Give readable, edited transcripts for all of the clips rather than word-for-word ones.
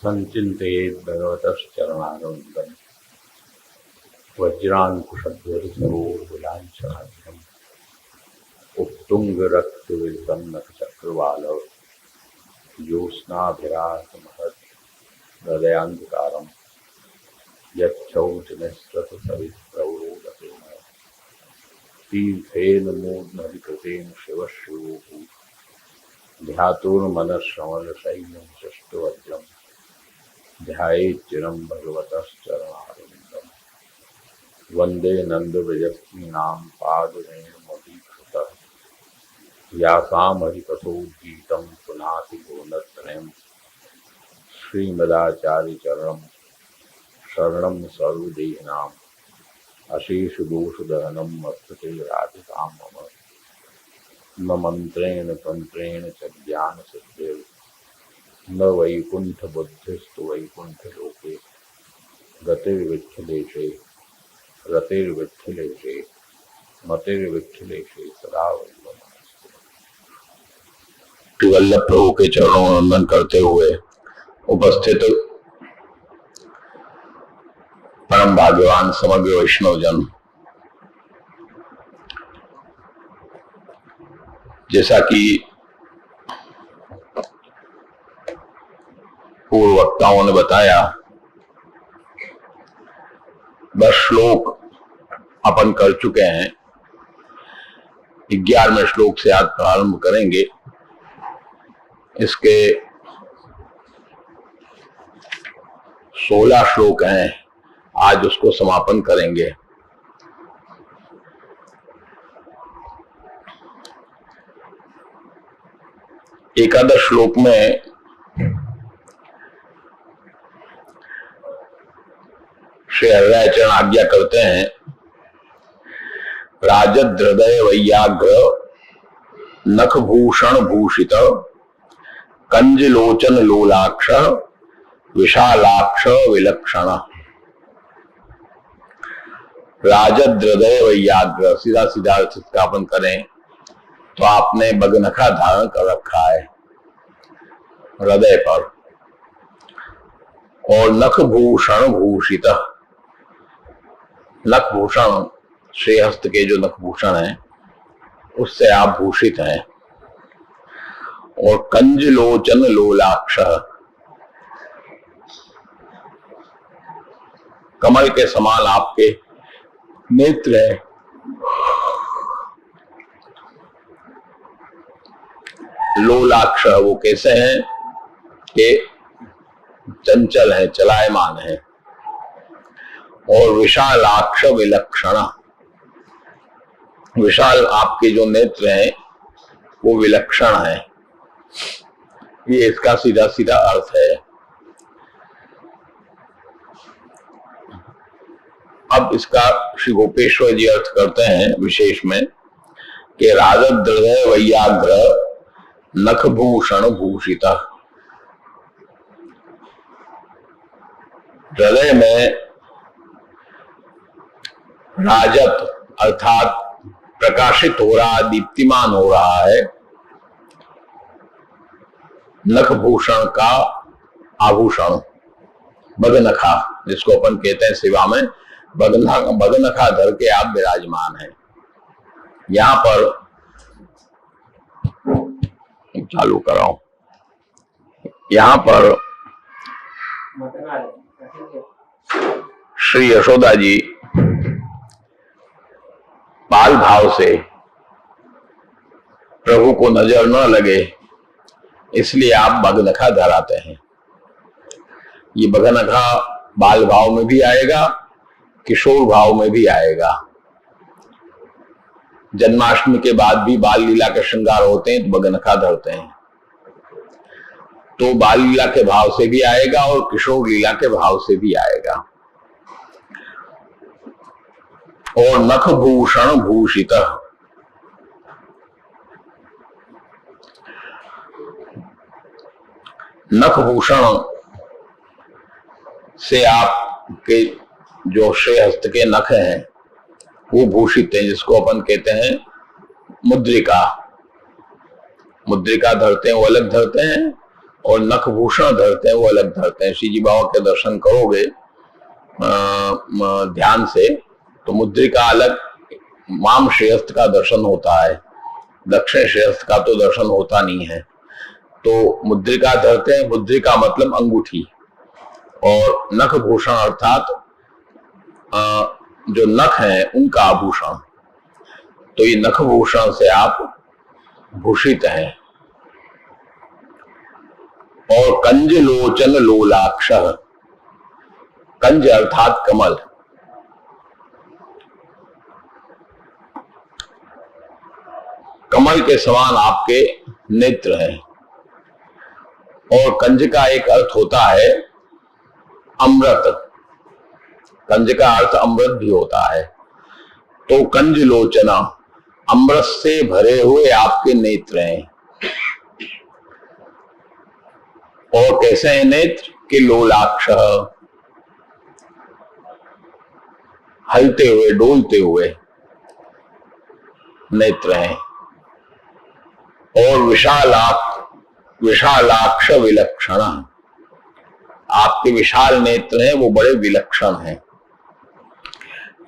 संचिन्तयेत् भगवतश्चरणारविन्दम् वज्राङ्कुशध्वजसरोरुलाञ्छनाभ्यम् उत्तुङ्गरक्तविल्पन्नखचक्रवालौ ज्योत्स्नाभिरासमहत् हृदयान्धकारम् यच्छौचनिःसृतसवित्रौरोदतेन तीर्थेन मूर्ध्नविकृतेन शिवः शिवोऽभूत् ध्यातुर्मनश्रवणशैलं षष्ठवज्रम् ध्यायेच्चिरं भगवतश्चरणारविन्दम् वन्दे नन्दव्रजस्त्रीणां पादरेणुमभीक्षुतः यासामधिकथोद्गीतं पुनाति गुणत्रयम् श्रीमदाचार्यचरणं शरणं सर्वदेहिनाम् अशेषदोषदहनं मस्तके राधिकां मम न मन्त्रेण तन्त्रेण च ज्ञानसिद्धिर् न वैकुण्ठबुद्धिस्तु वैकुण्ठलोके रतिर्विठ्ठलेशे मतिर्विठ्ठलेशे सदा वल्लभ। वल्लभ प्रभु के चरणों में वंदन करते हुए उपस्थित परम भाग्यवान समग्र वैष्णव जन, जैसा कि पूर्व वक्ताओं ने बताया, 10 श्लोक अपन कर चुके हैं। 11वें श्लोक से आज प्रारंभ करेंगे। इसके 16 श्लोक हैं, आज उसको समापन करेंगे। एकादश श्लोक में श्री हरिरायचरण आज्ञा करते हैं, राजद हृदय वैयाग्र नखभूषण भूषित कंजलोचन लोलाक्ष विशालाक्ष विलक्षण। राजद हृदय वैयाग्र, सीधा सीधा स्थापन करें तो आपने बगनखा धारण कर रखा है हृदय पर, और नखभूषण भूषित, नखभूषण श्रेहस्त के जो नखभूषण है उससे आप भूषित हैं, और कंजलोचन लोलाक्ष, कमल के समान आपके नेत्र है। लोलाक्ष वो कैसे हैं कि चंचल है, चलायमान है, और विशालाक्ष विलक्षण, विशाल आपके जो नेत्र हैं वो विलक्षण है। ये इसका सीधा सीधा अर्थ है। अब इसका श्री गोपेश्वर जी अर्थ करते हैं विशेष में कि राजद हृदय वैयाग्र नखभूषण भूषित। हृदय में राजत अर्थात प्रकाशित हो रहा, दीप्तिमान हो रहा है, नखभूषण का आभूषण बगनखा, जिसको अपन कहते हैं सेवा में बगनखा धर के आप विराजमान हैं। यहां पर चालू कराओ, यहां पर श्री यशोदा जी बाल भाव से प्रभु को नजर न लगे इसलिए आप बगनखा धराते हैं। ये बगनखा बाल भाव में भी आएगा, किशोर भाव में भी आएगा। जन्माष्टमी के बाद भी बाल लीला के श्रृंगार होते हैं तो बगनखा धरते हैं, तो बाल लीला के भाव से भी आएगा और किशोर लीला के भाव से भी आएगा। और नखभूषण भूषित, नखभूषण से आपके जो श्रेहस्त के नख हैं वो भूषित हैं, जिसको अपन कहते हैं मुद्रिका। मुद्रिका धरते हैं वो अलग धरते हैं, और नखभूषण धरते हैं वो अलग धरते हैं। श्री जी बाबा के दर्शन करोगे ध्यान से तो मुद्रिका अलग, वाम श्रेयस्थ का दर्शन होता है, दक्षिण श्रेयस्थ का तो दर्शन होता नहीं है। तो मुद्रिका धरते हैं, मुद्रिका मतलब अंगूठी, और नखभूषण अर्थात जो नख है उनका आभूषण। तो ये नखभूषण से आप भूषित हैं। और कंज लोचन लोलाक्ष, कंज अर्थात कमल, कमल के समान आपके नेत्र हैं। और कंज का एक अर्थ होता है अमृत, कंज का अर्थ अमृत भी होता है। तो कंज लोचना, अमृत से भरे हुए आपके नेत्र हैं। और कैसे हैं नेत्र के लोलाक्ष, हलते हुए डोलते हुए नेत्र हैं। और विशालाक्ष विलक्षण, आपके विशाल नेत्र हैं वो बड़े विलक्षण हैं।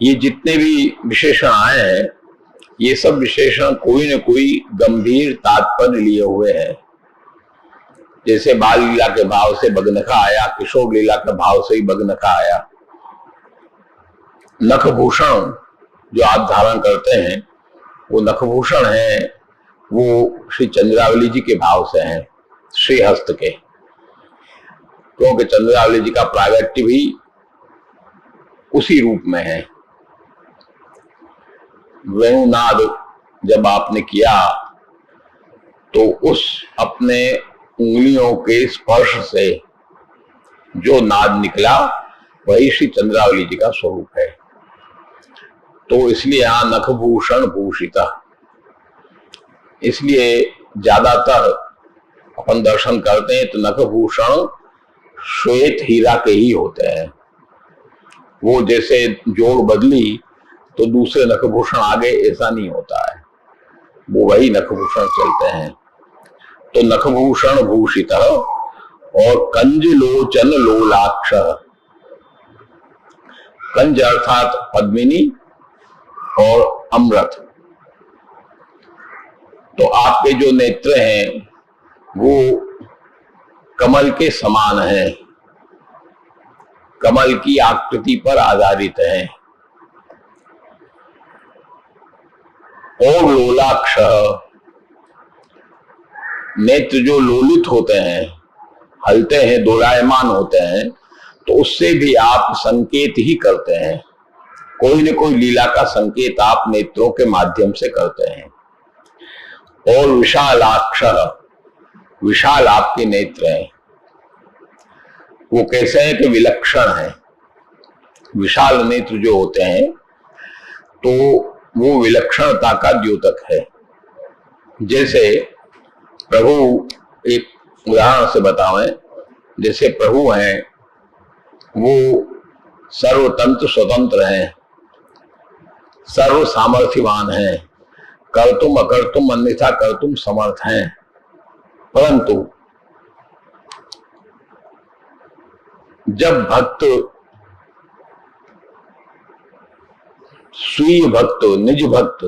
ये जितने भी विशेषण आए हैं ये सब विशेषण कोई न कोई गंभीर तात्पर्य लिए हुए हैं। जैसे बाल लीला के भाव से बगनखा आया, किशोर लीला के भाव से ही बगनखा आया। नखभूषण जो आप धारण करते हैं वो नखभूषण है, वो श्री चंद्रावली जी के भाव से हैं, श्रीहस्त के। क्योंकि चंद्रावली जी का प्रागट्य भी उसी रूप में है। वेणुनाद जब आपने किया तो उस अपने उंगलियों के स्पर्श से जो नाद निकला वही श्री चंद्रावली जी का स्वरूप है। तो इसलिए यहां नखभूषण भूषिता, इसलिए ज्यादातर अपन दर्शन करते हैं तो नखभूषण श्वेत हीरा के ही होते हैं। वो जैसे जोड़ बदली तो दूसरे नखभूषण आगे, ऐसा नहीं होता है, वो वही नखभूषण चलते हैं। तो नखभूषण भूषित और कंज लोचन लोलाक्ष, कंज अर्थात पद्मिनी और अमृत। तो आपके जो नेत्र हैं वो कमल के समान हैं, कमल की आकृति पर आधारित हैं। और लोलाक्ष, नेत्र जो लोलित होते हैं, हलते हैं, दोलायमान होते हैं, तो उससे भी आप संकेत ही करते हैं। कोई न कोई लीला का संकेत आप नेत्रों के माध्यम से करते हैं। और विशालाक्ष, विशाल आपके नेत्र हैं। वो कैसे हैं कि विलक्षण हैं। विशाल नेत्र जो होते हैं तो वो विलक्षणता का द्योतक है। जैसे प्रभु, एक उदाहरण से बतावें, जैसे प्रभु हैं वो सर्वतंत्र स्वतंत्र हैं, सर्व सामर्थ्यवान हैं, कर्तुम अकर्तुम अन्यथा कर्तुम समर्थ हैं। परंतु जब भक्त, स्वीय भक्त, निज भक्त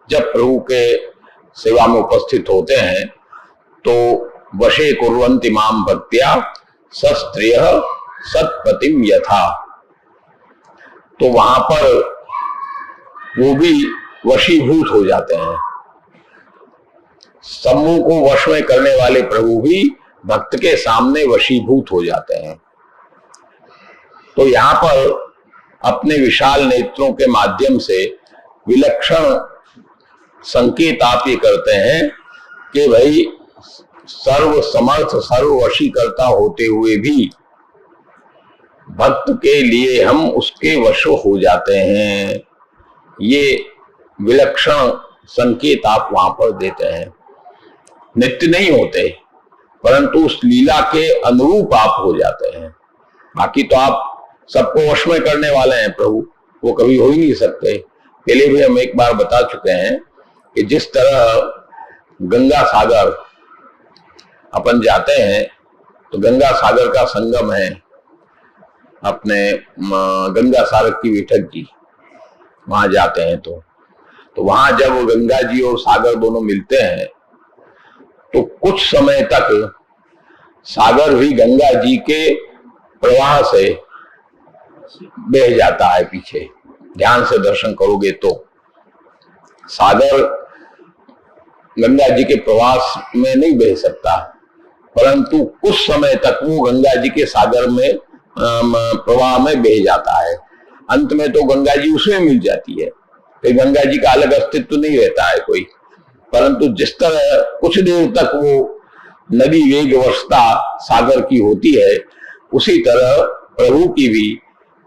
जब प्रभु के सेवा में उपस्थित होते हैं तो वशे कुर्वन्ति माम भक्त्या सस्त्रिय सत्पतिम यथा, तो वहां पर वो भी वशीभूत हो जाते हैं। समूह को वश में करने वाले प्रभु भी भक्त के सामने वशीभूत हो जाते हैं। तो यहाँ पर अपने विशाल नेत्रों के माध्यम से विलक्षण संकेत आप ये करते हैं कि भाई सर्व समर्थ, सर्व वशीकर्ता होते हुए भी भक्त के लिए हम उसके वश हो जाते हैं। ये विलक्षण संकेत आप वहां पर देते हैं। नित्य नहीं होते परंतु उस लीला के अनुरूप आप हो जाते हैं। बाकी तो आप सबको वश में करने वाले हैं प्रभु, वो कभी हो ही नहीं सकते। पहले भी हम एक बार बता चुके हैं कि जिस तरह गंगा सागर अपन जाते हैं तो गंगा सागर का संगम है अपने गंगा सागर की बैठक जी, वहां जाते हैं तो वहां जब गंगा जी और सागर दोनों मिलते हैं तो कुछ समय तक सागर भी गंगा जी के प्रवाह से बह जाता है पीछे। ध्यान से दर्शन करोगे तो सागर गंगा जी के प्रवास में नहीं बह सकता, परंतु कुछ समय तक वो गंगा जी के सागर में प्रवाह में बह जाता है। अंत में तो गंगा जी उसमें मिल जाती है, तो गंगा जी का अलग अस्तित्व नहीं रहता है कोई। परंतु जिस तरह कुछ देर तक वो नदी वेगवशता सागर की होती है, उसी तरह प्रभु की भी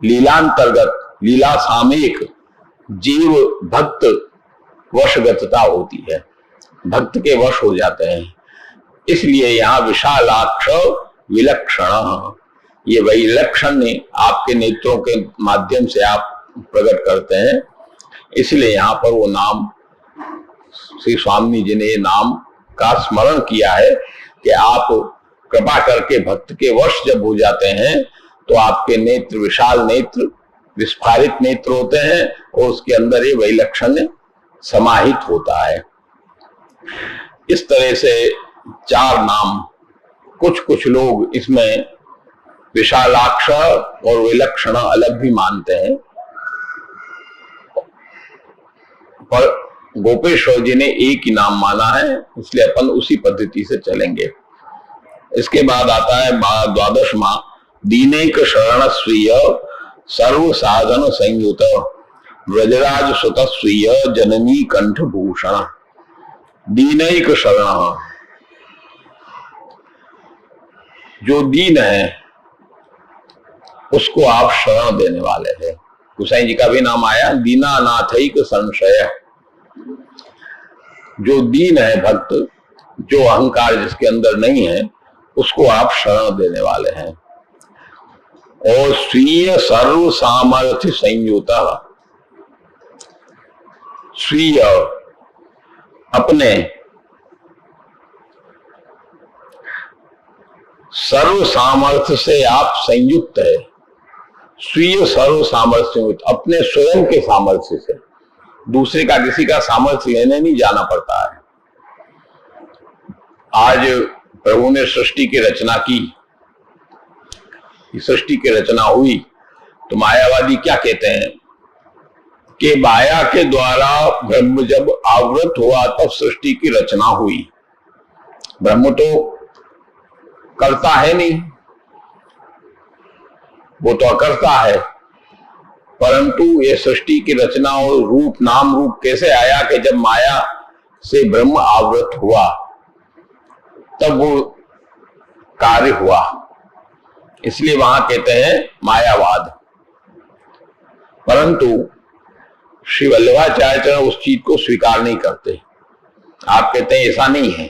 लीलांतर्गत लीला सामयिक जीव भक्त वशगतता होती है, भक्त के वश हो जाते हैं। इसलिए यहाँ विशालाक्ष विलक्षण, ये वही लक्षण आपके नेत्रों के माध्यम से आप प्रकट करते हैं, इसलिए यहाँ पर वो नाम श्री स्वामी जी ने नाम का स्मरण किया है कि आप कृपा करके भक्त के वश जब हो जाते हैं तो आपके नेत्र विशाल नेत्र, विस्फारित नेत्र होते हैं और उसके अंदर ये वही लक्षण समाहित होता है। इस तरह से 4 नाम कुछ लोग इसमें विशालाक्ष और विलक्षण अलग भी मानते हैं, पर गोपेश्वर जी ने एक ही नाम माना है, इसलिए अपन उसी पद्धति से चलेंगे। इसके बाद आता है 12वां, दीनैक शरण स्वीय सर्व साधन संयुत व्रजराज सुत स्वीय जननी कंठ भूषण। दीनैक शरण, जो दीन है उसको आप शरण देने वाले हैं। गोसाई जी का भी नाम आया दीनानाथैक संशय। जो दीन है भक्त, जो अहंकार जिसके अंदर नहीं है, उसको आप शरण देने वाले हैं। और स्वीय सर्व सामर्थ्य संयुत, स्वीय अपने सर्व सामर्थ्य से आप संयुक्त है। स्वीय सर्व सामर्थ्य, अपने स्वयं के सामर्थ्य से, दूसरे का किसी का सामर्थ्य लेने नहीं जाना पड़ता है। आज प्रभु ने सृष्टि की रचना की, सृष्टि की रचना हुई तो मायावादी क्या कहते हैं कि माया के द्वारा ब्रह्म जब आवृत हुआ तब सृष्टि की रचना हुई। ब्रह्म तो करता है नहीं, वो तो अकर्ता है, परंतु ये सृष्टि की रचना और रूप नाम रूप कैसे आया कि जब माया से ब्रह्म आवृत हुआ तब वो कार्य हुआ। इसलिए वहां कहते हैं मायावाद। परंतु श्री वल्लभाचार्य उस चीज को स्वीकार नहीं करते। आप कहते हैं ऐसा नहीं है,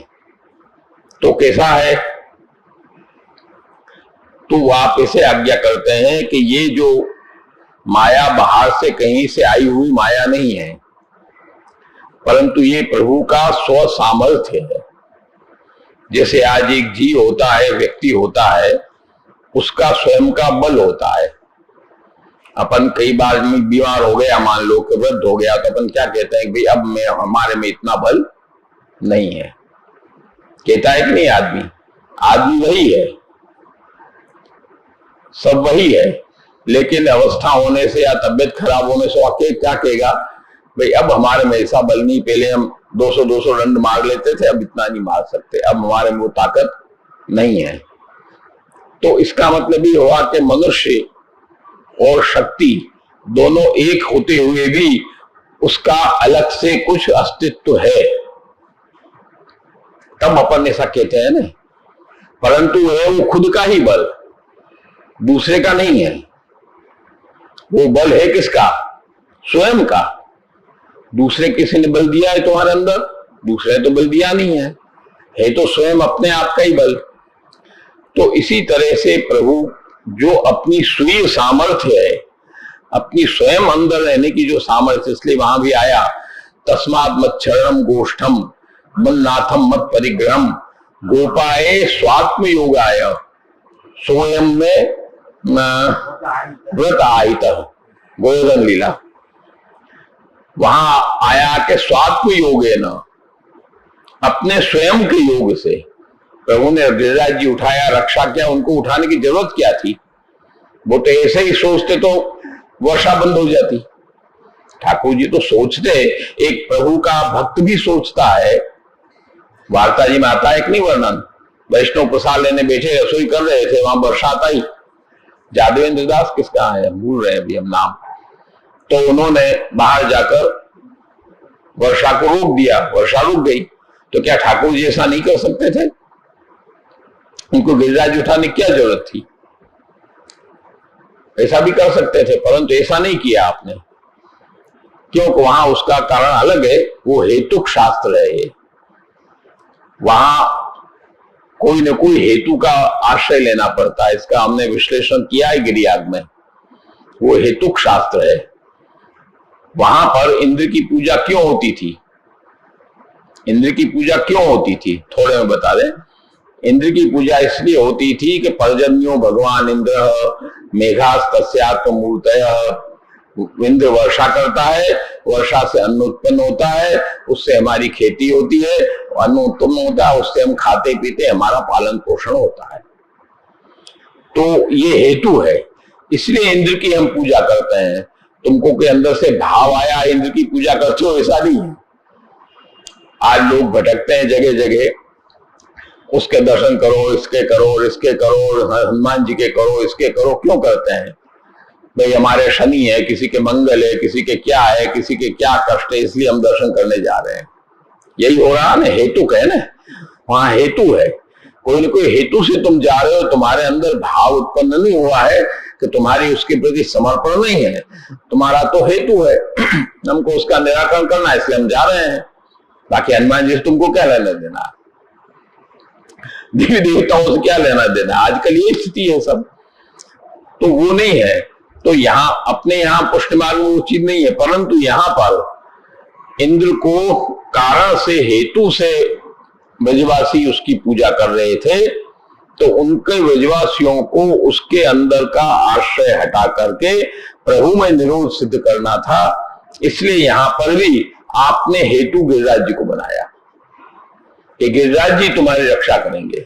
तो कैसा है? तो आप इसे आज्ञा करते हैं कि ये जो माया बाहर से कहीं से आई हुई माया नहीं है, परंतु ये प्रभु का स्व सामर्थ्य है। जैसे आज एक जीव होता है, व्यक्ति होता है, उसका स्वयं का बल होता है। अपन कई बार बीमार हो गया, मान लो कि वृद्ध हो गया, तो अपन क्या कहते हैं, भाई अब हमारे में इतना बल नहीं है। कहता है कि नहीं आदमी? आदमी वही है, सब वही है, लेकिन अवस्था होने से या तबियत खराब होने से वाकई क्या कहेगा, भाई अब हमारे में ऐसा बल नहीं, पहले हम 200 रन मार लेते थे, अब इतना नहीं मार सकते, अब हमारे में वो ताकत नहीं है। तो इसका मतलब ये हुआ कि मनुष्य और शक्ति दोनों एक होते हुए भी उसका अलग से कुछ अस्तित्व है, तब अपन ऐसा कहते हैं ना। परंतु वो खुद का ही बल, दूसरे का नहीं है। वो बल है किसका? स्वयं का। दूसरे किसी ने बल दिया है तुम्हारे अंदर? दूसरे तो बल दिया नहीं है तो स्वयं अपने आप का ही बल। तो इसी तरह से प्रभु जो अपनी स्वीय सामर्थ्य है, अपनी स्वयं अंदर रहने की जो सामर्थ्य, इसलिए वहां भी आया तस्मात् मच्छरणम गोष्ठम मन्नाथम मत परिग्रहम गोपाए स्वात्म योगाय। स्वयं में व्रत आहित गोवर्धन लीला, वहां आया के स्वात्म योगे न, अपने स्वयं के योग से प्रभु ने गिरिराज जी उठाया, रक्षा किया। उनको उठाने की जरूरत क्या थी? वो तो ऐसे ही सोचते तो वर्षा बंद हो जाती। ठाकुर जी तो सोचते, एक प्रभु का भक्त भी सोचता है। वार्ता जी में आता है कि नहीं वर्णन, वैष्णव प्रसाद लेने बैठे रसोई कर रहे थे, वहां बरसात आई। जादवेंद्र दास किसका है, भूल रहे अभी हम नाम। तो उन्होंने बाहर जाकर वर्षा को रोक दिया, वर्षा रुक गई। तो क्या ठाकुर जी ऐसा नहीं कर सकते थे? उनको गिरिराज उठाने की क्या जरूरत थी? ऐसा भी कर सकते थे, परंतु ऐसा नहीं किया आपने। क्योंकि वहां उसका कारण अलग है, वो हेतुक शास्त्र है। वहां कोई न कोई हेतु का आश्रय लेना पड़ता है। इसका हमने विश्लेषण किया है गिरियाग में। वो हेतुक शास्त्र है। वहां पर इंद्र की पूजा क्यों होती थी? इंद्र की पूजा क्यों होती थी थोड़े में बता दें। इंद्र की पूजा इसलिए होती थी कि पर्जन्यो भगवान इंद्र मेघास तस्यात्म मूर्तयः, इंद्र वर्षा करता है, वर्षा से अन्न उत्पन्न होता है, उससे हमारी खेती होती है, अन्न उत्पन्न होता है, उससे हम खाते पीते, हमारा पालन पोषण होता है। तो ये हेतु है, इसलिए इंद्र की हम पूजा करते हैं। तुमको के अंदर से भाव आया इंद्र की पूजा करते हो, ऐसा नहीं है। आज लोग भटकते हैं जगह जगह, उसके दर्शन करो, इसके करो, इसके करो, हनुमान जी के करो, इसके करो। क्यों करते हैं भाई? हमारे शनि है, किसी के मंगल है, किसी के क्या है, किसी के क्या कष्ट है, इसलिए हम दर्शन करने जा रहे हैं। यही हो रहा ना, हेतु है ना, वहां हेतु है। कोई ना कोई हेतु से तुम जा रहे हो, तुम्हारे अंदर भाव उत्पन्न नहीं हुआ है कि तुम्हारी उसके प्रति समर्पण नहीं है, तुम्हारा तो हेतु है। हमको उसका निराकरण करना है, इसलिए हम जा रहे हैं। बाकी हनुमान जी से तुमको क्या लेना देना, देवी देवताओं से क्या लेना देना? आजकल ये स्थिति है सब, तो वो नहीं है। तो यहां अपने यहां पुष्ट मार्ग में वो चीज नहीं है, परंतु यहां पर इंद्र को कारण से, हेतु से ब्रजवासी उसकी पूजा कर रहे थे। तो उनके ब्रजवासियों को उसके अंदर का आश्रय हटा करके प्रभु में निरोध सिद्ध करना था। इसलिए यहां पर भी आपने हेतु गिरिराज जी को बनाया कि गिरिराज जी तुम्हारी रक्षा करेंगे।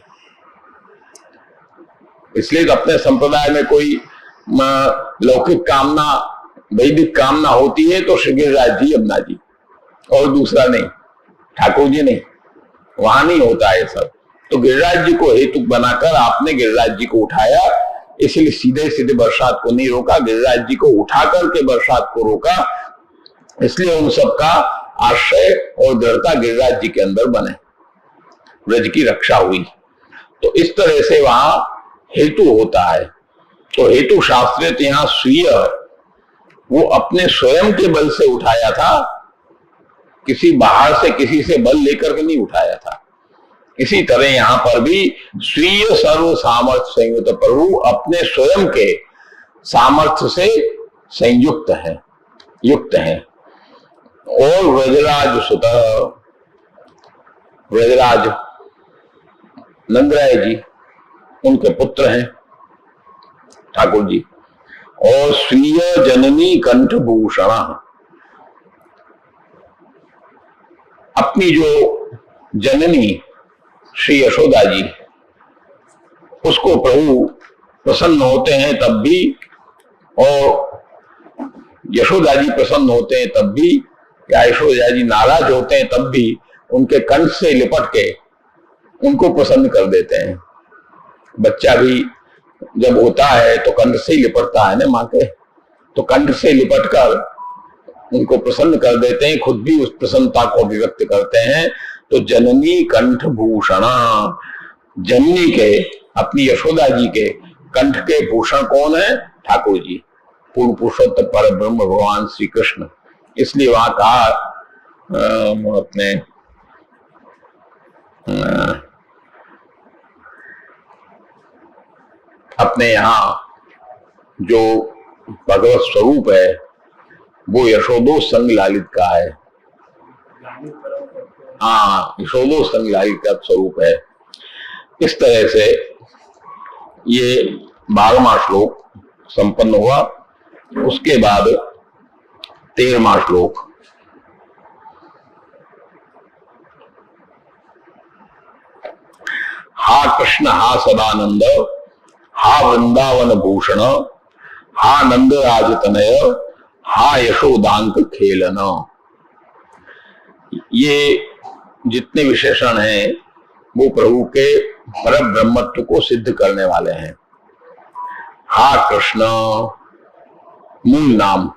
इसलिए तो अपने संप्रदाय में कोई लौकिक कामना, वैदिक कामना होती है तो श्री गिरिराज जी, यमुना जी, और दूसरा नहीं, ठाकुर जी नहीं, वहां नहीं होता है सब। तो गिरिराज जी को हेतु बनाकर आपने गिरिराज जी को उठाया, इसलिए सीधे सीधे बरसात को नहीं रोका, गिरिराज जी को उठा करके बरसात को रोका। इसलिए उन सबका आश्रय और दृढ़ता गिरिराज जी के अंदर बने, ब्रज की रक्षा हुई। तो इस तरह से वहां हेतु होता है। तो हेतु शास्त्रित यहां स्वीय, वो अपने स्वयं के बल से उठाया था, किसी बाहर से किसी से बल लेकर के नहीं उठाया था। इसी तरह यहां पर भी स्वीय सर्व सामर्थ्य संयुक्त प्रभु अपने स्वयं के सामर्थ्य से संयुक्त है, युक्त है। और व्रजराज सुत, व्रजराज नंदराय जी उनके पुत्र हैं ठाकुर जी। और स्वीय जननी कंठभूषण, अपनी जो जननी श्री यशोदा जी, उसको प्रभु प्रसन्न होते हैं तब भी, और यशोदा जी प्रसन्न होते हैं तब भी, या यशोदा जी नाराज होते हैं तब भी, उनके कंठ से लिपट के उनको प्रसन्न कर देते हैं। बच्चा भी जब होता है तो कंठ से ही लिपटता है ना माँ के, तो कंठ से लिपट कर उनको प्रसन्न कर देते हैं, खुद भी उस प्रसन्नता को अभिव्यक्त करते हैं। तो जननी कंठ भूषण, जननी के, अपनी यशोदा जी के कंठ के भूषण कौन है? ठाकुर जी, पूर्ण पुरुषोत्तम पर ब्रह्म भगवान श्री कृष्ण। इसलिए वहां कहा अपने अपने यहां जो भगवत स्वरूप है वो यशोदो संग लालित का है। हाँ, यशोदो संग लालित का स्वरूप है। इस तरह से ये 12वां श्लोक संपन्न हुआ। उसके बाद 13वां श्लोक। हा कृष्ण हा सदानंद, हा वृंदावन भूषण, हा नंद राज तनय, हा यशोदांक खेलन। ये जितने विशेषण हैं वो प्रभु के पर ब्रह्मत्व को सिद्ध करने वाले हैं। हा कृष्ण मूल नाम,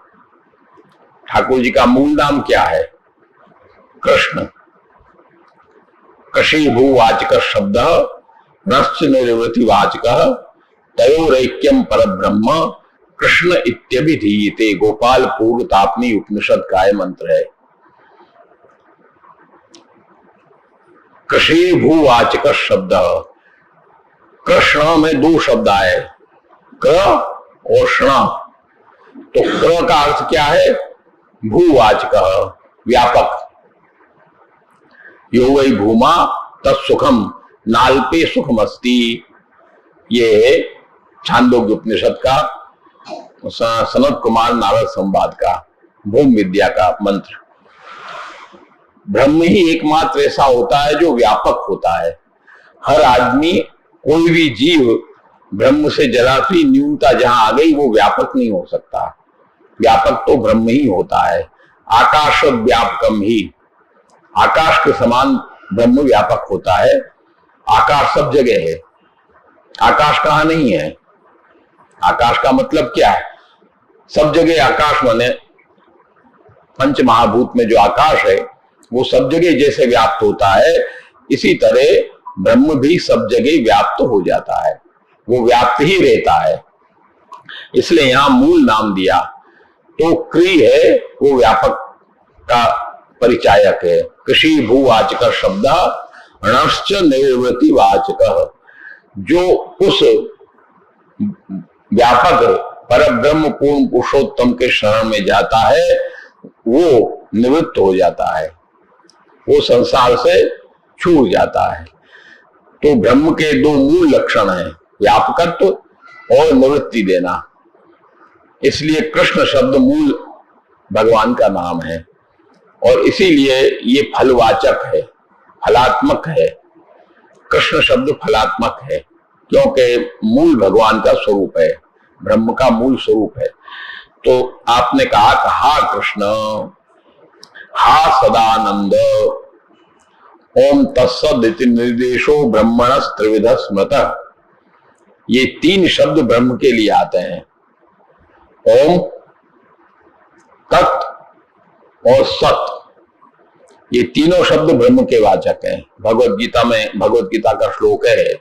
ठाकुर जी का मूल नाम क्या है? कृष्ण। कशीभूवाचक शब्द नश्च निर्वृति वाचक तयोरैक्यम परब्रह्म कृष्ण इत्यभिधीयते। गोपाल पूर्व तापनी उपनिषद का मंत्र है। कशीभूवाचक शब्द, कृष्ण में दो शब्द आए, क और ष्ण। तो क का अर्थ क्या है? भूवाचक, व्यापक। यो वै भूमा तत्सुखम नाल्पे सुखमस्ति। ये छांदोग्य उपनिषद का सनत कुमार नारद संवाद का भूम विद्या का मंत्र। ब्रह्म ही एकमात्र ऐसा होता है जो व्यापक होता है। हर आदमी, कोई भी जीव ब्रह्म से जरा सी न्यूनता जहां आ गई वो व्यापक नहीं हो सकता। व्यापक तो ब्रह्म ही होता है। आकाश व्यापकम ही, आकाश के समान ब्रह्म व्यापक होता है। आकाश सब जगह है। आकाश कहां नहीं है? आकाश का मतलब क्या है? सब जगह आकाश माने पंच महाभूत में जो आकाश है वो सब जगह जैसे व्याप्त होता है, इसी तरह ब्रह्म भी सब जगह व्याप्त हो जाता है। वो व्याप्त ही रहता है, इसलिए यहां मूल नाम दिया। तो क्री है वो व्यापक का परिचायक है। कृषि भूवाचक शब्द णश्च निर्वृति वाचक। जो उस व्यापक परब्रह्म पूर्ण पुरुषोत्तम के शरण में जाता है वो निवृत्त हो जाता है, वो संसार से छूट जाता है। तो ब्रह्म के दो मूल लक्षण हैं, व्यापकत्व और निवृत्ति देना। इसलिए कृष्ण शब्द मूल भगवान का नाम है और इसीलिए ये फलवाचक है, फलात्मक है। कृष्ण शब्द फलात्मक है क्योंकि मूल भगवान का स्वरूप है, ब्रह्म का मूल स्वरूप है। तो आपने कहा हा कृष्ण, हा सदानंद, ओम तत्सदिति निर्देशो ब्रह्मणस् त्रिविध स्मृतः। ये तीन शब्द ब्रह्म के लिए आते हैं। ओम, तत् और सत, ये तीनों शब्द ब्रह्म के वाचक हैं। भगवत गीता में, भगवत गीता का श्लोक है,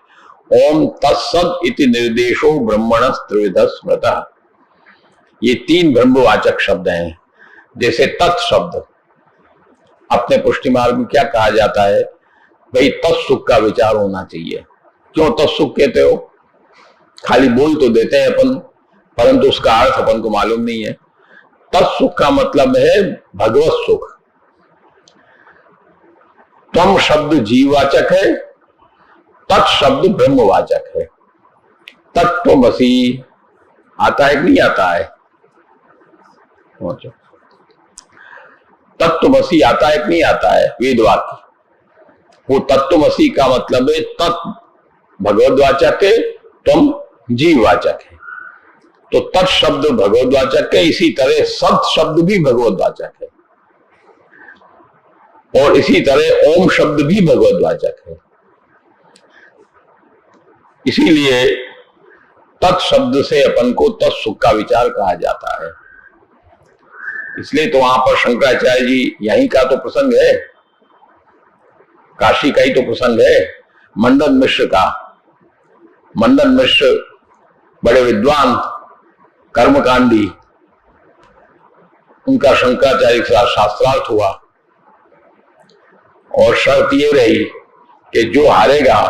ओम तत्सद इति निर्देशो ब्रह्मणस् त्रिविध स्मृतः। ये तीन ब्रह्मवाचक शब्द हैं। जैसे तत् शब्द, अपने पुष्टि मार्ग में क्या कहा जाता है? भाई तत्सुख का विचार होना चाहिए। क्यों तत्सुख कहते हो? खाली बोल तो देते हैं अपन, परंतु उसका अर्थ अपन को मालूम नहीं है। तत्सुख का मतलब है भगवत सुख। त्वम शब्द जीववाचक है, तत् शब्द ब्रह्मवाचक है। तत्त्वमसि आता है कि नहीं आता है? तत्त्वमसि आता है कि नहीं आता है? वेद वाक्य। वो तत्त्वमसि का मतलब है तत् भगवद्वाचक है, तुम जीववाचक है। तो तत् शब्द भगवद्वाचक है, इसी तरह सत शब्द भी भगवद्वाचक है और इसी तरह ओम शब्द भी भगवद्वाचक है। इसीलिए तत् शब्द से अपन को तत्सुख का विचार कहा जाता है। इसलिए तो वहां पर शंकराचार्य जी, यहीं का तो प्रसंग है, काशी का ही तो प्रसंग है, मंडन मिश्र का। मंडन मिश्र बड़े विद्वान, कर्मकांडी, उनका शंकराचार्य के साथ शास्त्रार्थ हुआ और शर्त ये रही कि जो हारेगा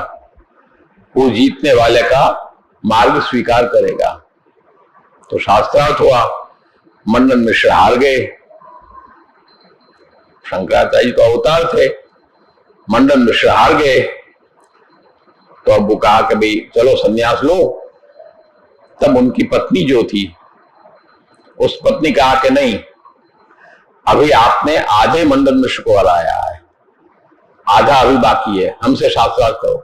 वो जीतने वाले का मार्ग स्वीकार करेगा। तो शास्त्रार्थ हुआ, मंडन मिश्र हार गए। शंकराचार्य का अवतार थे, मंडन मिश्र हार गए। तो अब वो कहा कि भाई चलो संन्यास लो तब उनकी पत्नी जो थी, उस पत्नी कहा कि नहीं, अभी आपने आधे मंडन मिश्र को हराया है, आधा अभी बाकी है, हमसे शास्त्रार्थ करो।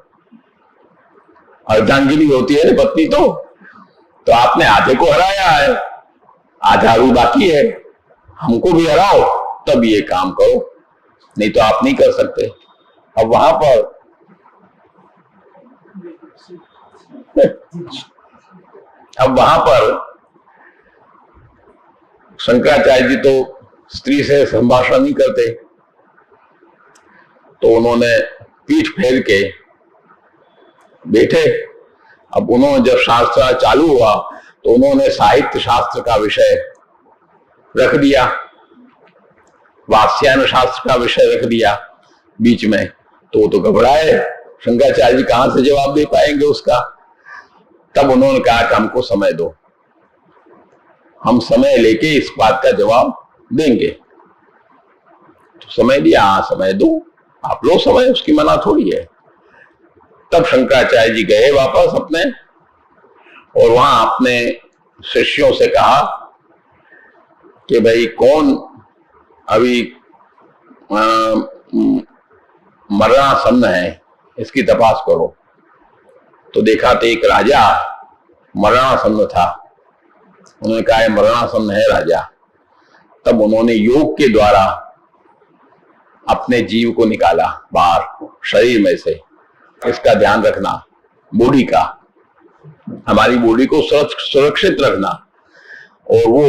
अर्धांगिनी होती है ना पत्नी, तो आपने आधे को हराया है, आधा अभी बाकी है, हमको भी हराओ तब ये काम करो, नहीं तो आप नहीं कर सकते। अब वहां पर शंकराचार्य जी तो स्त्री से संभाषण नहीं करते, तो उन्होंने पीठ फेर के बैठे। अब उन्होंने जब शास्त्र चालू हुआ तो उन्होंने साहित्य शास्त्र का विषय रख दिया, वात्स्यायन शास्त्र का विषय रख दिया बीच में, तो वो तो घबराए, शंकराचार्य जी कहां से जवाब दे पाएंगे उसका। तब उन्होंने कहा कि हमको समय दो, हम समय लेके इस बात का जवाब देंगे। तो समय दिया, हाँ समय दो, आप लो समय, उसकी मना थोड़ी है। तब शंकराचार्य जी गए वापस अपने, और वहां अपने शिष्यों से कहा कि भाई कौन अभी मरणासन्न है, इसकी तपास करो। तो देखा तो एक राजा मरणासन्न था, उन्होंने कहा मरणासन्न है राजा। तब उन्होंने योग के द्वारा अपने जीव को निकाला बाहर शरीर में से। इसका ध्यान रखना, बॉडी का, हमारी बॉडी को सुरक्षित रखना, और वो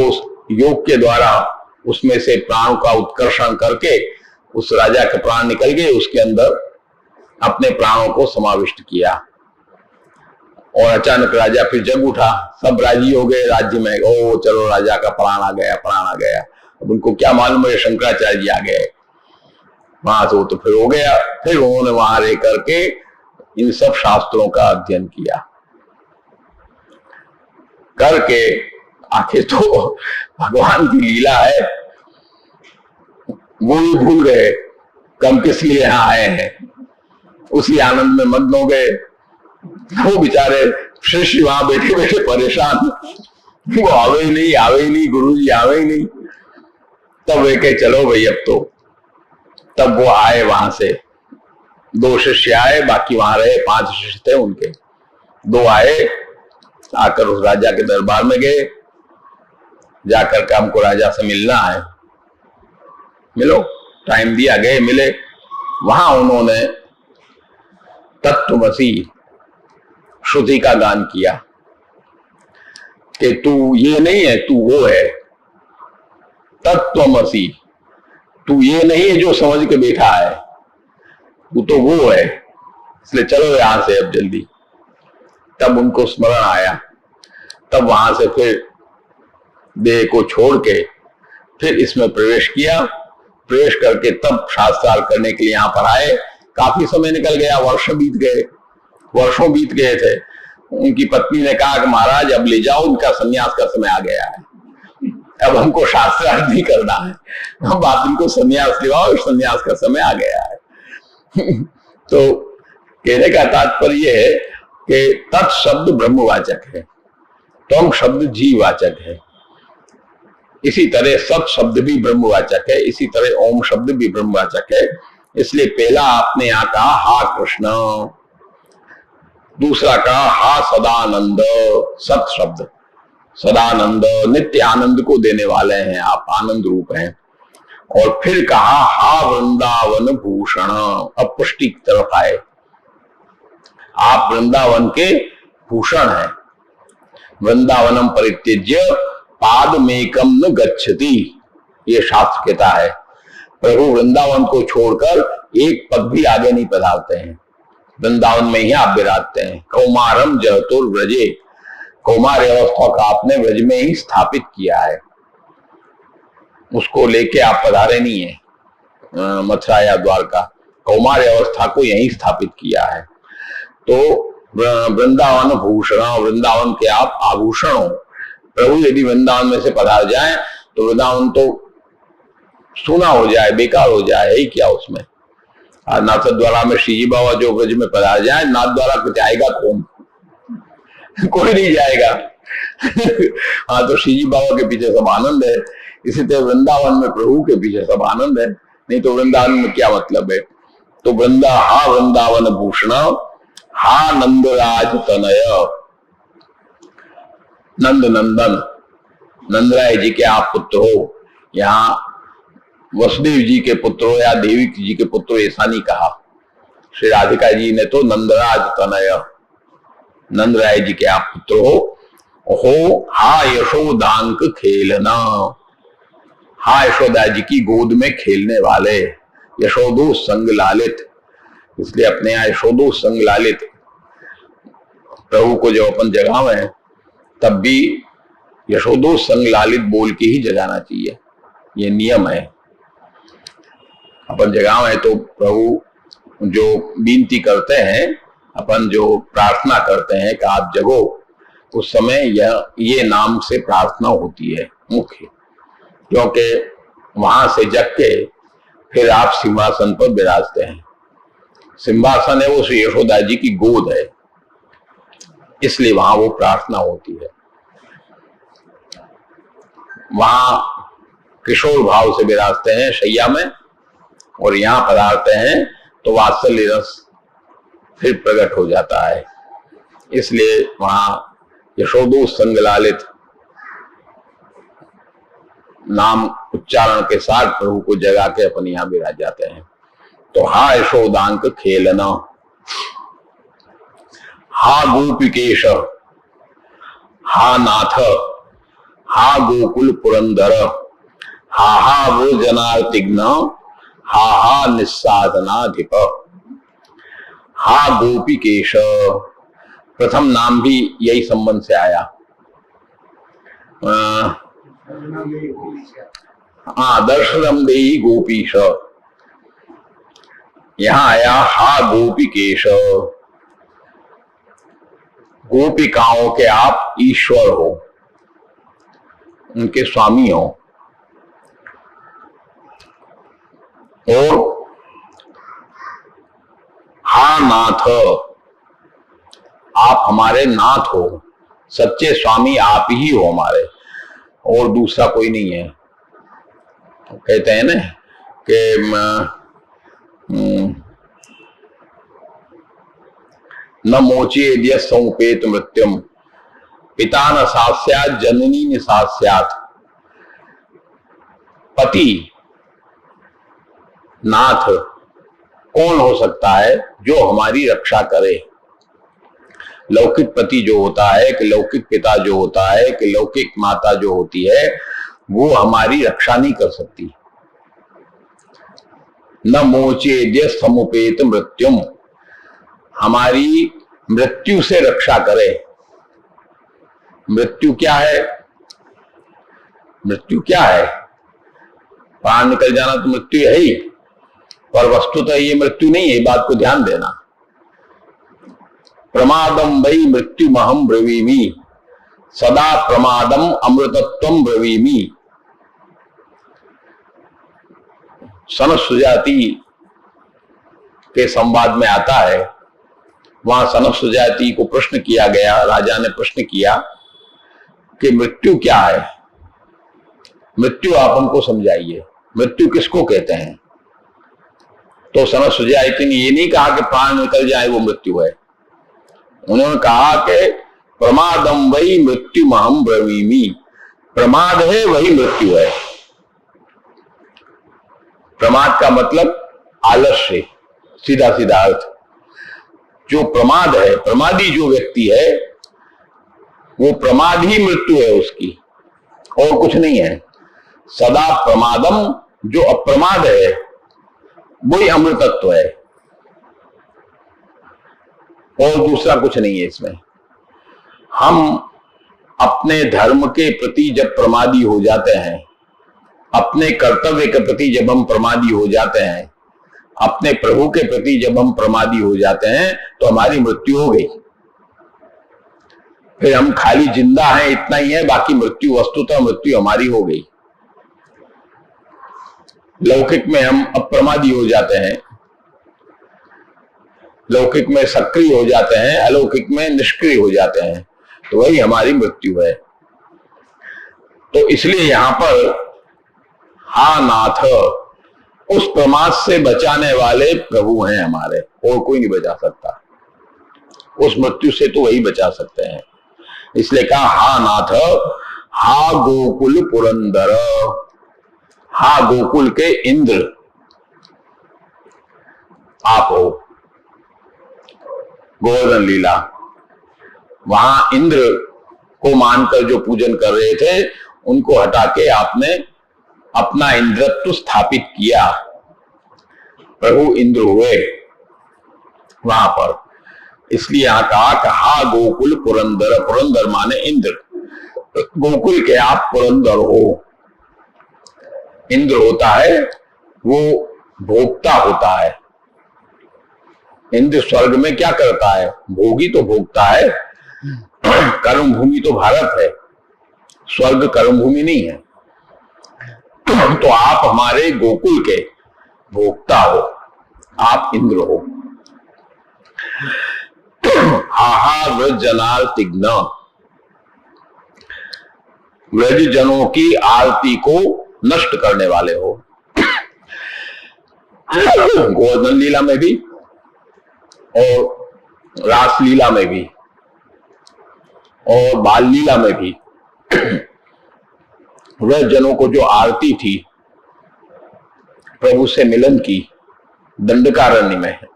योग के द्वारा उसमें से प्राणों का उत्कर्षण करके उस राजा के प्राण निकल गए, उसके अंदर अपने प्राणों को समाविष्ट किया। और अचानक राजा फिर जग उठा, सब राजी हो गए राज्य में, ओ चलो राजा का प्राण आ गया, प्राण आ गया। अब उनको क्या मालूम है शंकराचार्य जी आ गए, वहां से वो तो फिर हो गया। फिर उन्होंने वहां रह करके इन सब शास्त्रों का अध्ययन किया करके, आखिर तो भगवान की लीला है, वो भी भूल गए कम किस लिए यहां आए हैं, उसी आनंद में मग्न हो गए। वो बेचारे शिष्य वहां बैठे बैठे परेशान, वो आवे ही नहीं, गुरु जी आवे ही नहीं। तब वे कहे चलो भाई अब तो। तब वो आए, वहां से 2 शिष्य आए, बाकी वहां रहे 5 शिष्य थे उनके। 2 आए, आकर उस राजा के दरबार में गए, जाकर के हमको राजा से मिलना है, मिलो, टाइम दिया, गए मिले। वहां उन्होंने तत्त्वमसि श्रुति का गान किया कि तू ये नहीं है, तू वो है, तत्त्वमसि, तू ये नहीं है जो समझ के बैठा है, तू तो वो है, इसलिए चलो यहां से अब जल्दी। तब उनको स्मरण आया, तब वहां से फिर देह को छोड़ के फिर इसमें प्रवेश किया, प्रवेश करके तब शास्त्रार्थ करने के लिए यहां पर आए। काफी समय निकल गया, वर्षों बीत गए थे। उनकी पत्नी ने कहा कि महाराज अब ले जाओ, उनका संन्यास का समय आ गया है, अब हमको शास्त्रार्थ नहीं करना है, अब आप इनको संन्यास दिलाओ, संन्यास का समय आ गया है। तो कहने का तात्पर्य है कि तत् शब्द ब्रह्मवाचक है, त्वम शब्द जीववाचक है, इसी तरह सत शब्द भी ब्रह्मवाचक है, इसी तरह ओम शब्द भी ब्रह्मवाचक है। इसलिए पहला आपने यहां कहा हा कृष्ण, दूसरा कहा हा सदानंद, सत शब्द, सदानंद, नित्य आनंद को देने वाले हैं आप, आनंद रूप हैं। और फिर कहा हा वृंदावन भूषण, अब पुष्टि की तरफ आए, आप वृंदावन के भूषण हैं। वृंदावनम परित्यज्य पादमेकम न गच्छति, ये शास्त्र कहता है, प्रभु वृंदावन को छोड़कर एक पग भी आगे नहीं पधारते हैं, वृंदावन में ही आप विराजते हैं। कौमारम जहतुर व्रजे, कौमार अवस्था का आपने व्रज में ही स्थापित किया है, उसको लेके आप पधारे नहीं है मथुरा या द्वारका, कौमार अवस्था को यही स्थापित किया है। तो वृंदावन भूषण, वृंदावन के आप आभूषण हो। प्रभु यदि वृंदावन में से पधार जाए तो वृंदावन तो सूना हो जाए, बेकार हो जाए, ही क्या उसमें। नाथ द्वारा में श्रीजी बाबा जो ब्रज में पधार जाए, नाथ द्वारा जाएगा कौन? कोई नहीं जाएगा। हाँ, तो श्रीजी बाबा के पीछे सब आनंद है, इसी तरह वृंदावन में प्रभु के पीछे सब आनंद है, नहीं तो वृंदावन में क्या मतलब है। तो वृंदावन भूषण हा नंदराज तनय, नंद नंदन, नंदराय जी के आप पुत्र हो। यहाँ वसुदेव जी के पुत्र हो या देवी जी के पुत्र हो ऐसा नहीं कहा, श्री राधिका जी ने तो नंदराज तनय, नंदराय जी के आप पुत्र हो हा यशोदांक खेलना, हा यशोदा जी की गोद में खेलने वाले, यशोदो संग लालित, इसलिए अपने यहाँ यशोदो संग लालित प्रभु को जब अपन जगावे तब भी यशोदो संग लालित बोल के ही जगाना चाहिए, ये नियम है। अपन जगावे तो प्रभु जो विनती करते हैं, अपन जो प्रार्थना करते हैं कि आप जगो, उस समय ये नाम से प्रार्थना होती है मुख्य, क्योंकि वहां से जग के फिर आप सिंहासन पर विराजते हैं। सिंहासन है वो श्री यशोदा जी की गोद है, इसलिए वहां वो प्रार्थना होती है। वहां किशोर भाव से विराजते हैं शैया में, और यहां पधारते हैं तो वात्सल्य रस फिर प्रकट हो जाता है, इसलिए वहां यशोदो संग लालित नाम उच्चारण के साथ प्रभु को जगा के अपन यहां विराज जाते हैं। तो हा यशोदांक खेलना, हा गोपिकेश, हा नाथ, हा गोकुल पुरंदर, हा वो जनार्तिघ्न, हा निस्साधनाधिप, हा गोपिकेश। प्रथम नाम भी यही संबंध से आया। दर्शनम देहि गोपीश, यहां आया हा गोपिकेश, गोपिकाओं के आप ईश्वर हो, उनके स्वामी हो। और हा नाथ, आप हमारे नाथ हो, सच्चे स्वामी आप ही हो हमारे, और दूसरा कोई नहीं है। कहते हैं ना कि न मोचे यद्य समुपेत मृत्युम, पिता न सास्यात् जननी न सास्यात्। पति नाथ कौन हो सकता है जो हमारी रक्षा करे। लौकिक पति जो होता है, कि लौकिक पिता जो होता है, कि लौकिक माता जो होती है, वो हमारी रक्षा नहीं कर सकती। न मोचेद्य समुपेत मृत्युम, हमारी मृत्यु से रक्षा करे। मृत्यु क्या है? मृत्यु क्या है? प्राण निकल जाना तो मृत्यु है ही, पर वस्तुतः ये मृत्यु नहीं है, बात को ध्यान देना। प्रमादम वै मृत्युमहं ब्रवीमि, सदा प्रमादम अमृतत्वम ब्रवीमि। सनत सुजाति के संवाद में आता है, वहां सनत सुजाति को प्रश्न किया गया, राजा ने प्रश्न किया कि मृत्यु क्या है, मृत्यु आप हमको समझाइए, मृत्यु किसको कहते हैं। तो सनत सुजाति ने ये नहीं कहा कि प्राण निकल जाए वो मृत्यु है, उन्होंने कहा कि प्रमादम वही मृत्युमहं ब्रवीमि, प्रमाद है वही मृत्यु है। प्रमाद का मतलब आलस्य, सीधा सीधा अर्थ। जो प्रमाद है, प्रमादी जो व्यक्ति है, वो प्रमाद ही मृत्यु है उसकी, और कुछ नहीं है। सदा प्रमादम, जो अप्रमाद है वही अमृतत्व है, और दूसरा कुछ नहीं है इसमें। हम अपने धर्म के प्रति जब प्रमादी हो जाते हैं, अपने कर्तव्य के प्रति जब हम प्रमादी हो जाते हैं, अपने प्रभु के प्रति जब हम प्रमादी हो जाते हैं, तो हमारी मृत्यु हो गई। फिर हम खाली जिंदा हैं इतना ही है, बाकी मृत्यु, वस्तुतः मृत्यु हमारी हो गई। लौकिक में हम अप्रमादी हो जाते हैं, लौकिक में सक्रिय हो जाते हैं, अलौकिक में निष्क्रिय हो जाते हैं, तो वही हमारी मृत्यु है। तो इसलिए यहां पर हा नाथ, उस प्रमाद से बचाने वाले प्रभु हैं हमारे, और कोई नहीं बचा सकता। उस मृत्यु से तो वही बचा सकते हैं। इसलिए कहा हा नाथ, हा गोकुल पुरंदर, हा गोकुल के इंद्र आप हो। गोवर्धन लीला, वहां इंद्र को मानकर जो पूजन कर रहे थे उनको हटा के आपने अपना इंद्रत्व स्थापित किया, प्रभु इंद्र हुए वहां पर। इसलिए यहां कहा कि हा गोकुल पुरंदर, पुरंदर माने इंद्र, गोकुल के आप पुरंदर हो। इंद्र होता है वो भोक्ता होता है। इंद्र स्वर्ग में क्या करता है? भोगी तो भोगता है। कर्म भूमि तो भारत है, स्वर्ग कर्म भूमि नहीं है। तो आप हमारे गोकुल के भोक्ता हो, आप इंद्र हो। हाहा व्रज जनार्तिघ्न, व्रज जनों की आरती को नष्ट करने वाले हो। गोवर्धन लीला में भी और रास लीला में भी और बाल लीला में भी व्रज जनों को जो आरती थी प्रभु से मिलन की, दंडकारण्य में है।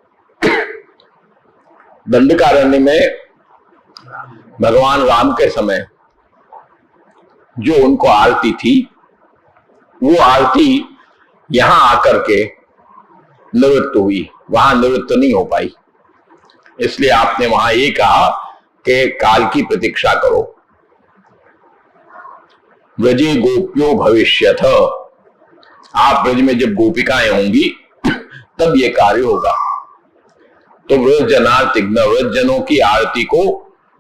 दंडकारण्य में भगवान राम के समय जो उनको आरती थी, वो आरती यहां आकर के निवृत्त हुई, वहां निवृत्त नहीं हो पाई। इसलिए आपने वहां ये कहा कि काल की प्रतीक्षा करो। व्रजे गोप्यो भविष्यथ, आप ब्रज में जब गोपिकाएं होंगी तब ये कार्य होगा। तो व्रज जनार्तिघ्न, व्रज जनों की आरती को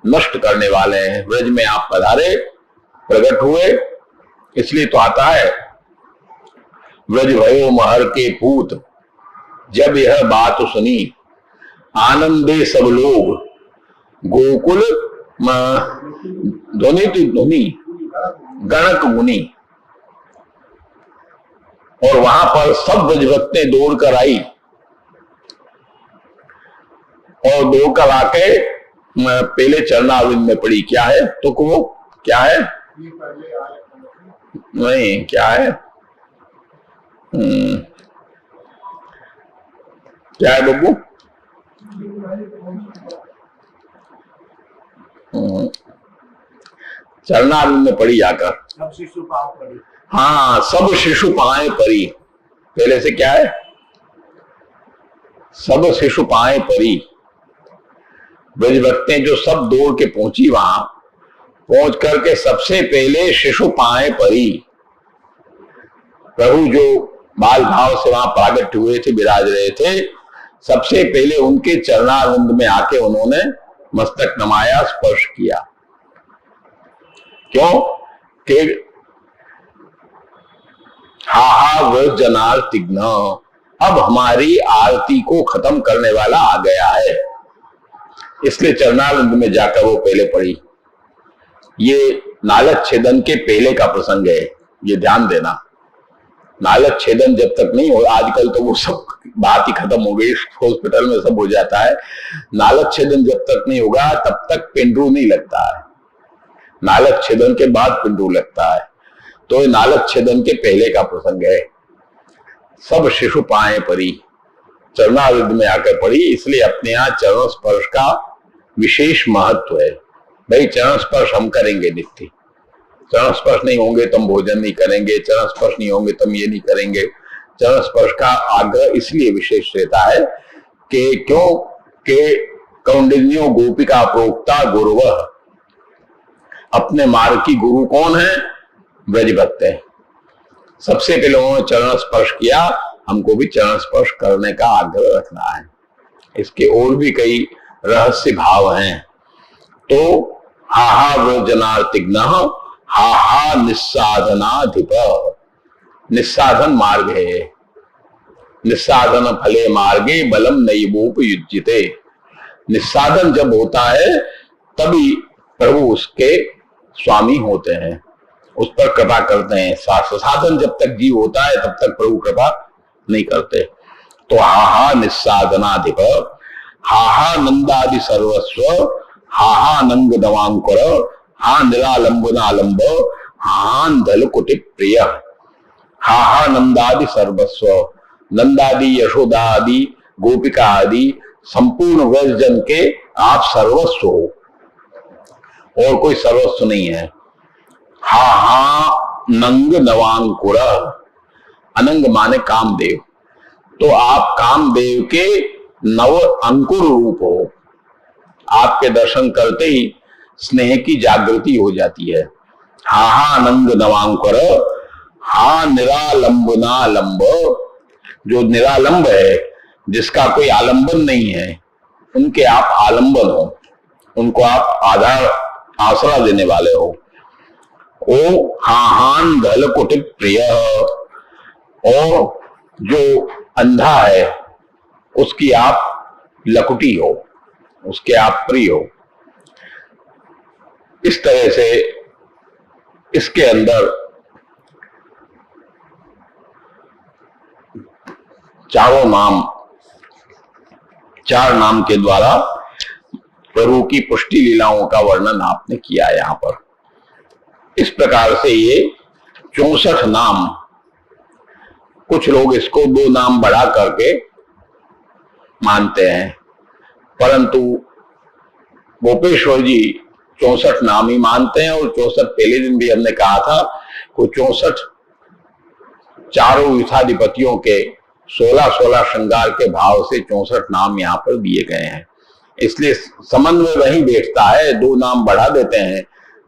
नष्ट करने वाले हैं। व्रज में आप पधारे, प्रकट हुए, इसलिए तो आता है व्रज भयो महर के पूत, जब यह बात सुनी आनंदे सब लोग, गोकुल ध्वनि ध्वनि गणक मुनि। और वहां पर सब ब्रजभक्तें दौड़ कर आई और दौड़ कर आके पहले चरणारविंद में पड़ी। क्या है तो वो क्या है? नहीं, क्या है? क्या है बब्बू? चरणारविंद में पड़ी जाकर। हाँ, सब शिशु पाए परी। पहले से क्या है? सब शिशु पाए परी। ब्रजभक्तें जो सब दौड़ के पहुंची, वहां पहुंच करके सबसे पहले शिशु पाए परी। प्रभु जो बाल भाव से वहां प्रागट हुए थे, विराज रहे थे, सबसे पहले उनके चरणारविंद में आके उन्होंने मस्तक नमाया, स्पर्श किया। क्यों? कि हाहा व्रज जनार्तिघ्न, अब हमारी आरती को खत्म करने वाला आ गया है। इसलिए चरणारविंद में जाकर वो पहले पड़ी। ये नालच छेदन के पहले का प्रसंग है, ये ध्यान देना। नालच छेदन जब तक नहीं हो, आजकल तो वो सब बात ही खत्म हो गई, हॉस्पिटल में सब हो जाता है। नालच छेदन जब तक नहीं होगा तब तक पिंडू नहीं लगता है। नालच छेदन के बाद पिंडू लगता है। तो ये नालच छेदन के पहले का प्रसंग है। सब शिशु पाए परी, चरणारविंद में आकर पड़ी। इसलिए अपने यहाँ चरण स्पर्श का विशेष महत्व है। भाई चरण स्पर्श हम करेंगे नित्य, चरण स्पर्श नहीं होंगे तो हम भोजन नहीं करेंगे, चरण स्पर्श नहीं होंगे तो हम ये नहीं करेंगे। चरण स्पर्श का आग्रह इसलिए विशेष रहता है कि क्यों कि कौंडिन्यो गोपिका प्रोक्ता गुरुवः, अपने मार्ग की गुरु कौन है? ब्रजभक्त है। सबसे पहले उन्होंने चरण स्पर्श किया, हमको भी चरण स्पर्श करने का आग्रह रखना है। इसके और भी कई रहस्य भाव हैं। तो हाहा व्रज जनार्तिघ्न, हाहा निस्साधनाधिप, निस्साधन मार्ग है। निस्साधन फले मार्गे बलम नैवोपयुज्यते। निस्साधन जब होता है तभी प्रभु उसके स्वामी होते हैं। उस पर कृपा करते हैं। साधन जब तक जीव होता है तब तक प्रभु कृपा नहीं करते। तो हाहा निस्साधनाधिप, हाहा नंदादि सर्वस्व, हाहा नंग नवांकुर, हा निरालंबनालंब, हा धल कुटिप प्रिय, हाहा नंदादि सर्वस्व। नंदादि, यशोदा आदि, गोपिका आदि संपूर्ण व्रजजन के आप सर्वस्व हो, और कोई सर्वस्व नहीं है। हाहा नंग नवांकुर, अनंग माने कामदेव, तो आप कामदेव के नव अंकुर रूप हो। आपके दर्शन करते ही स्नेह की जागृति हो जाती है। हाहा नंग नवांकुर, हा निरालंबनालंब, जो निरालंब है, जिसका कोई आलंबन नहीं है, उनके आप आलंबन हो, उनको आप आधार आसरा देने वाले हो। ओ हाहान धल कुटिप प्रिय, और जो अंधा है उसकी आप लकुटी हो, उसके आप प्रिय हो। इस तरह से इसके अंदर चारों नाम, चार नाम के द्वारा प्रभु की पुष्टि लीलाओं का वर्णन आपने किया है यहां पर। इस प्रकार से ये 64 नाम, कुछ लोग इसको 2 नाम बढ़ा करके मानते हैं, परंतु गोपेश्वर जी 64 नाम ही मानते हैं। और 64 पहले दिन भी हमने कहा था कि 64 चारों युथाधिपतियों के 16-16 श्रृंगार के भाव से 64 नाम यहाँ पर दिए गए हैं। इसलिए समन्वय वहीं बैठता है। 2 नाम बढ़ा देते हैं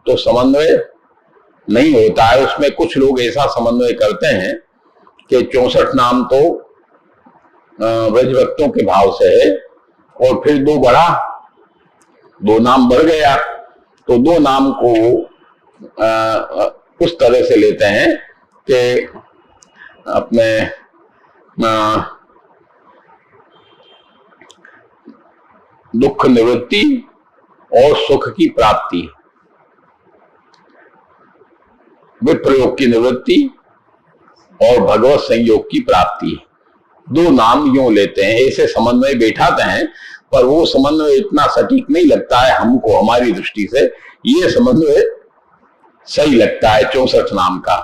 तो समन्वय नहीं होता है। उसमें कुछ लोग ऐसा समन्वय करते हैं कि 64 नाम तो ब्रजभक्तों के भाव से है, और फिर 2 बढ़ा, 2 नाम बढ़ गया, तो 2 नाम को उस तरह से लेते हैं कि अपने दुख निवृत्ति और सुख की प्राप्ति, विप्रयोग की निवृत्ति और भगवत संयोग की प्राप्ति, 2 नाम यूं लेते हैं। ऐसे समन्वय बैठाते हैं, पर वो समन्वय इतना सटीक नहीं लगता है हमको, हमारी दृष्टि से ये समन्वय सही लगता है 64 नाम का।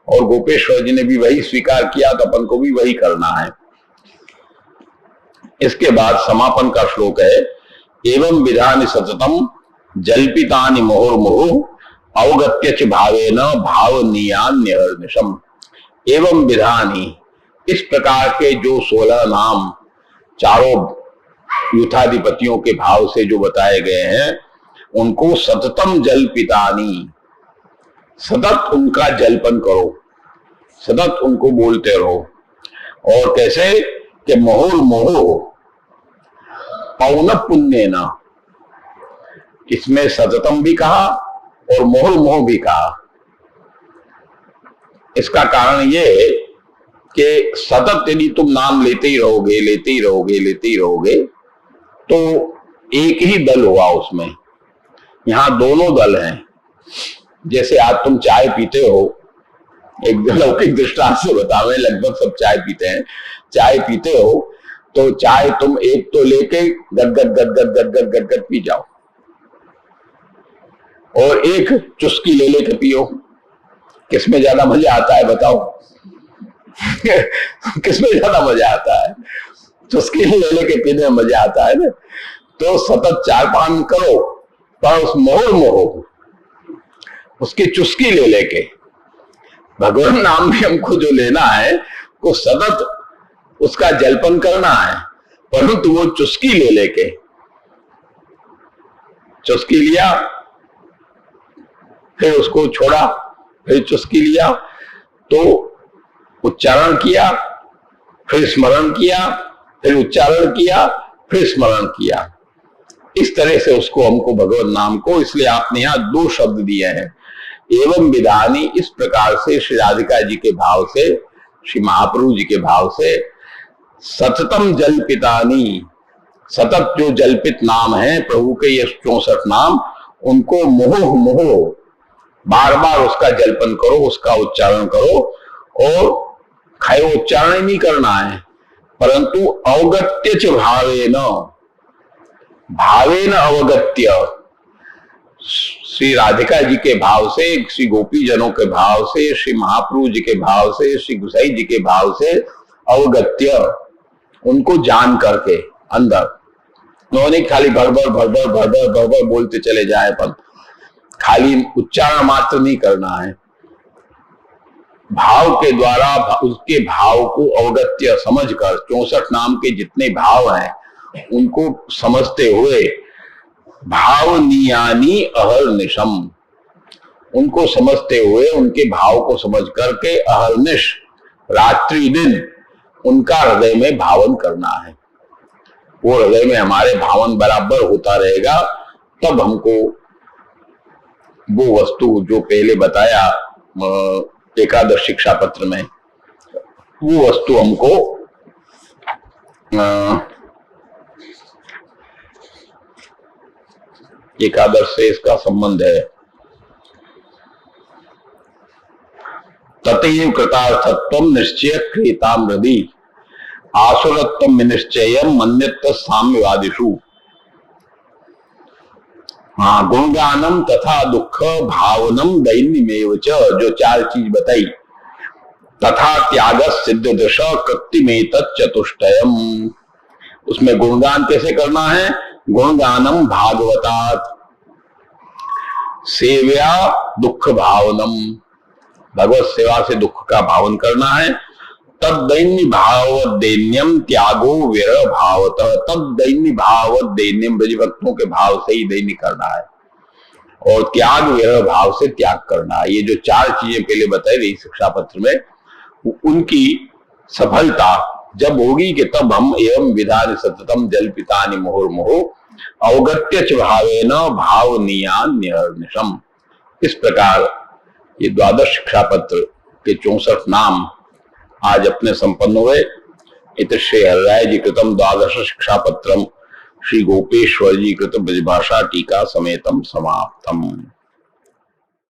और गोपेश्वर जी ने भी वही स्वीकार किया, तो अपन को भी वही करना है। इसके बाद समापन का श्लोक है, एवं विधानि सततम जल्पितानि मुहुर्मुहुः अवगत्यच भावेन भावनीयान्यहर्निशम्। एवं विधानि, इस प्रकार के जो 16 नाम चारों युथाधिपतियों के भाव से जो बताए गए हैं, उनको सततम जल्पितानि, सतत उनका जल्पन करो, सतत उनको बोलते रहो। और कैसे कि मुहुर्मुहुः पौन पुण्य न, इसमें सततम भी कहा और मुहुर्मुहुः भी कहा। इसका कारण यह है कि सतत यदि तुम नाम लेते ही रहोगे, लेते ही रहोगे, लेते ही रहोगे, तो एक ही दल हुआ उसमें। यहां दोनों दल हैं। जैसे आज तुम चाय पीते हो, एक लौकिक दृष्टांत से बतावे, लगभग सब चाय पीते हैं। चाय पीते हो तो चाय तुम एक तो लेके गदगद गदगद गदगद गदगद पी जाओ, और एक चुस्की ले लेके पियो। किसमें ज्यादा मजा आता है बताओ? किसमें ज्यादा मजा आता है? चुस्की ले लेके पीने में मजा आता है ना। तो सतत चाय पान करो, पर उस मुहुर्मुहुः, उसकी चुस्की ले लेके, भगवान नाम भी हमको जो लेना है वो सतत उसका जल्पन करना है, परंतु वो चुस्की ले लेके, चुस्की लिया फिर उसको छोड़ा, फिर चुस्की लिया, तो उच्चारण किया, फिर स्मरण किया, फिर उच्चारण किया, फिर स्मरण किया। इस तरह से उसको हमको भगवत नाम को, इसलिए आपने यहां 2 शब्द दिए हैं। एवं विधानी, इस प्रकार से श्री राधिका जी के भाव से, श्री महाप्रभु जी के भाव से, सततम जल्पितानि, सतत जो जल्पित नाम है प्रभु के, ये 64 नाम, उनको मुहुः मुहुः बार बार उसका जलपन करो, उसका उच्चारण करो, और खाए उच्चारण ही नहीं करना है, परंतु अवगत्य च भावेन, भावेन अवगत्य, श्री राधिका जी के भाव से, श्री गोपी जनों के भाव से, श्री महाप्रभु जी के भाव से, श्री गुसाई जी के भाव से अवगत्य, उनको जान करके अंदर, उन्होंने खाली भरभर भरभर भरभर भरभर बोलते चले जाए, पर खाली उच्चारण मात्र नहीं करना है, भाव के द्वारा उसके भाव को अवगत्य समझकर, 64 नाम के जितने भाव हैं उनको समझते हुए, भावनीयानी अहर्निशम, उनको समझते हुए, उनके भाव को समझ करके अहर्निश, रात्रि दिन उनका हृदय में भावन करना है। वो हृदय में हमारे भावन बराबर होता रहेगा, तब हमको वो वस्तु जो पहले बताया एकादश शिक्षा पत्र में, वो वस्तु हमको एकादश से इसका संबंध है। ततएव कृतार्थत्वं निश्चय क्रियताम हृदि आसुरत्वं निश्चयम् मन्यत साम्यवादिषु। हाँ, गुणगानम तथा दुख भावनम दैन्यमेव च, जो 4 चीज बताई, तथा त्याग सिद्ध दश कृत्तिमेतत् चतुष्टयम्, उसमें गुणगान कैसे करना है? गुणगानम भागवतात सेव्या दुख भावनम, भगवत सेवा से दुख का भावन करना है। तद दैन्य भाव दैन्यम त्यागो विरह भावत, तद दैन्य भाव दैन्यम, ब्रज भक्तों के भाव से ही दैन्य करना है, और त्याग विरह भाव से त्याग करना है। ये जो 4 चीजें पहले बताई गई शिक्षा पत्र में, उनकी सफलता जब होगी कि तब हम एवं विधान सततम जल्पितानि मुहुर्मुहु अवगत्य च भावेन भावनीयान्यहर्निशम। इस प्रकार ये 12 शिक्षा पत्र के 64 नाम आज अपने संपन्न हुए। इत श्री हरिराय जी कृतम 12 शिक्षा पत्रम श्री गोपेश्वर जी कृत ब्रजभाषा टीका समेतम समाप्तम।